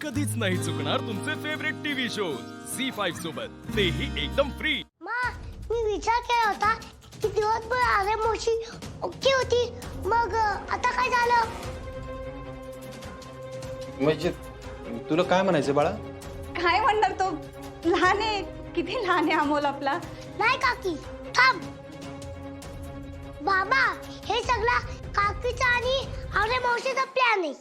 कधीच नाही चुकणार तुमचे फेवरेट टीव्ही शोज झी5 सोबत, तेही एकदम फ्री। मी विचार केला होता की दिवसभर आरे मोशी ओके होती, मग आता काय झालं? म्हणजे तुला काय म्हणायचं बाळा? काय म्हणणार तो? लहान आहे, किती लहान आहे अमोल आपला। नाही काकी, थांब बाबा, हे सगळं काकीचा आणि आरे मोशीचा प्लॅन आहे।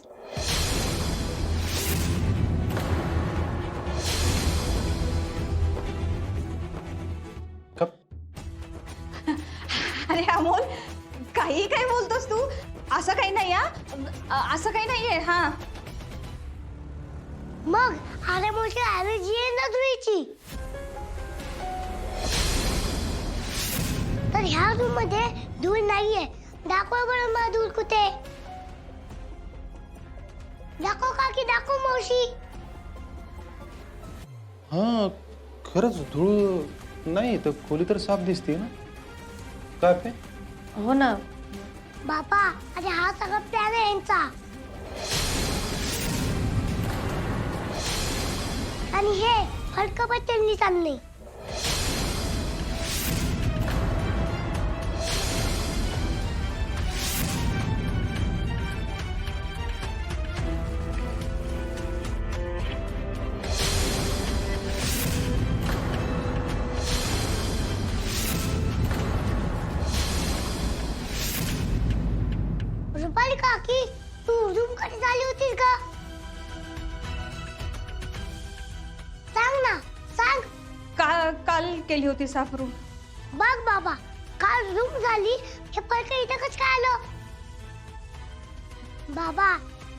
कप अरे अमोल, काही काय बोलतोस तू? असं काही नाही असं काही नाहीये। हा मग आरे मोशी ॲलर्जी आहे ना धुळीची, तर ह्या रूम मध्ये धूळ नाहीये। दाखव बरं मला धूळ कुठे? दाखव काकी, दाखव मावशी। हा खरंच धूळ नाही तर खोली तर साफ दिसते ना। काय पे? हो ना बाबा, अरे हा सगळा प्लॅन आहे यांचा, आणि हे फडकपट त्यांनी चालले। रुपाली काकी, तू रूम कडे झाली होतीस का? सांग ना, सांग। काल केली होती साफ रूम। बघ बाबा, काल रूम झाली, हे फडक इथं कसं काय आलं? बाबा,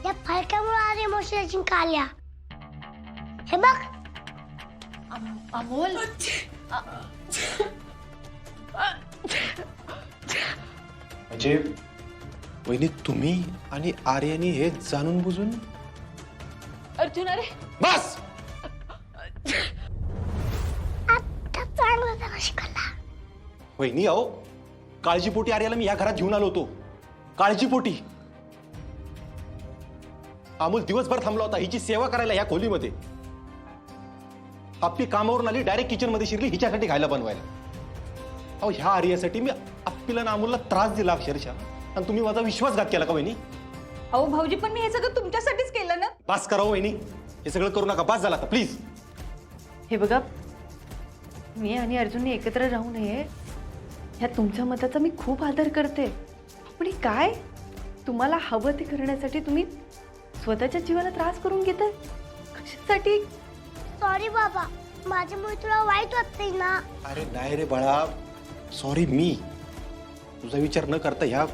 या फडक्यामुळे आरे मोशीला जिंक आल्या। हे बघ। अमोल म्हणजे वहिनी तुम्ही आणि आर्यानी हे जाणून बुजून? अर्जुन, अरे बस! आता चांगला जरा शिकला। वहिनी अहो, काळजीपोटी आर्याला मी या घरात घेऊन आलो होतो, काळजीपोटी। अमोल दिवसभर थांबला होता हिची सेवा करायला या खोलीमध्ये। आप्पी कामावरून आली, डायरेक्ट किचन मध्ये शिरली हिच्यासाठी खायला बनवायला। अहो ह्या आर्यासाठी मी आप्पीला ना अमोलला त्रास दिला अक्षरशः, आणि तुम्ही माझा विश्वासघात केला का वहिनी? अहो भाऊजी, पण मी हे सगळं तुमच्यासाठीच केलं ना। पास करा हो वहिनी, हे सगळं करू नका, पास झाला आता प्लीज। हे बघा, मी आणि अर्जुनने एकत्र राहू नये ह्या तुमच्या मताचा मी खूप आदर करते, पण हे काय तुम्हाला हवं ते करण्यासाठी तुम्ही स्वतःच्या जीवाला त्रास करून घेताय कशासाठी? सॉरी बाबा, माझ्यामुळे तुला वाईट वाटतंय ना? अरे नाही रे बाळा, सॉरी मी तुझा विचार न करता ह्या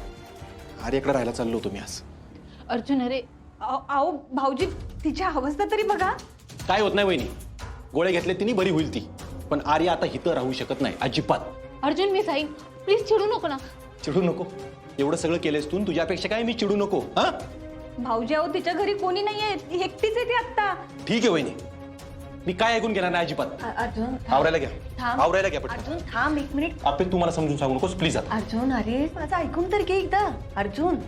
आर्याकडे राहायला चाललो होतो मी आज। अर्जुन, अरे अहो भाऊजी, तिची अवस्था तरी बघा। काय होत नाही वहिनी, गोळ्या घेतले तिने बरी होईल ती, पण आर्या आता इथं राहू शकत नाही अजिबात। अर्जुन, मी जाईन, प्लीज चिडू नको ना। चिडू नको, एवढं सगळं केलंस तू, तुझ्यापेक्षा काय मी चिडू नको? हा भाऊजी, अहो तिच्या घरी कोणी नाहीये, एकटीच आहे ती आता। ठीक आहे वहिनी, मी काय ऐकून घेणार नाही अजिबात। अर्जुन आवरायला घ्या, थांब. आवरायला घ्या पटकन। अर्जुन थांब एक मिनिट। आपण तुम्हाला समजून सांगू नकोस प्लीज। अर्जुन, अरे माझं ऐकून तर घे एकदा। अर्जुन,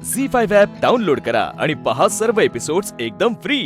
झी5 ॲप डाउनलोड करा आणि पहा सर्व एपिसोड्स एकदम फ्री।